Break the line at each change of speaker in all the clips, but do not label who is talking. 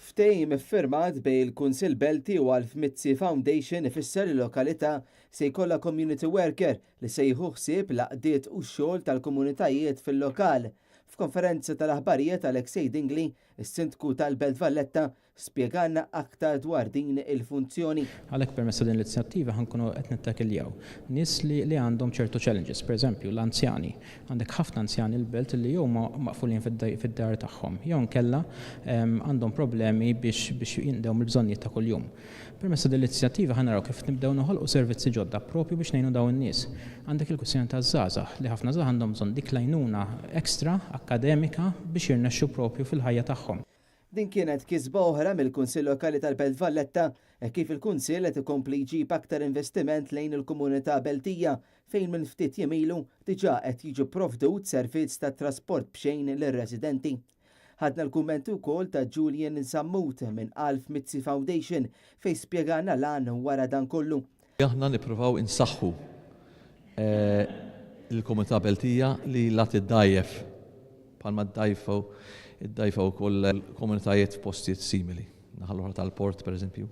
Ftehim iffirmat bejn il-Kunsill Belti u Alf Mizzi Foundation ifisser li l-lokalità se jkollha community worker li se jieħu ħsieb l-għaqdiet u x-xogħol tal-komunitajiet fil-lokal. F'konferenza tal-aħbarijiet Alexej Dingli, is-Sindku tal-Belt Valletta, spjegalna aktar dwar din il-funzjoni.
Għalhekk permezz din l-inizjattiva ħankunu qed nittakiljaw nies li għandhom ċertu challenges, pereżempju l-anzjani. Għandek ħafna anzjani l-belt li jew maqfulin fid-dar tagħhom, jew nkella għandhom problemi biex jindew mill-bżonnijiet ta' kuljum. Permezz din l-inizjattiva ħanaraw kif nibdew noħolqu servizzi ġodda propju biex ngħinu dawn in-nies. Għandek il-kwistjoni taż-żgħażagħ li ħafna żgħażagħ għandhom bżonn dik l-għajnuna ekstra akademika biex jirnexxu propju fil-ħajja tagħhom.
Din kienet kisba oħra mill-Kunsill Lokali tal-Belt Valletta kif il-Kunsill qed ikompli jġib aktar investiment lejn il-komunità Beltija fejn minn ftit jemilu diġà qed jiġu provdut servizz ta' trasport b'xejn lir-residenti. Ħadna l-kummenti wkoll ta' Julian Zammut minn Alf Mizzi Foundation fejn spjegana lan wara dan kollu.
Aħna nippruvaw insaħħu il-komunità Beltija li la tiddajjef bħalma id-dajfa wkoll komunitajiet f'postijiet simili, naħa tal-port pereżempju.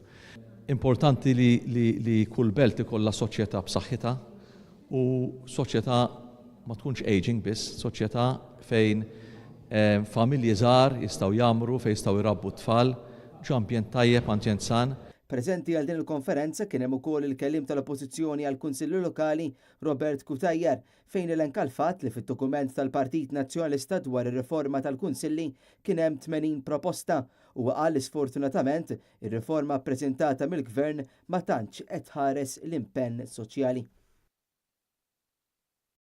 Importanti li kull belt ikollha soċjetà b'saħħitha u soċjetà ma tkunx aging biss, soċjetà fejn familji żgħar jistgħu jagħmru, fejn jistgħu jrabbu tfal, ġo ambjent tajjeb, ambjent san.
Preżenti għal din il-konferenza kien hemm ukoll il-kellim tal-Oppożizzjoni għall kunsillu Lokali Robert Kutajjar fejn elenka l-fatt li fid-dokument tal-Partit Nazzjonalista dwar ir-riforma tal-Kunsilli kien hemm 80 proposta u qal li sfortunatament ir-riforma ppreżentata mill-Gvern ma tantx qed tħares l-impenn soċjali.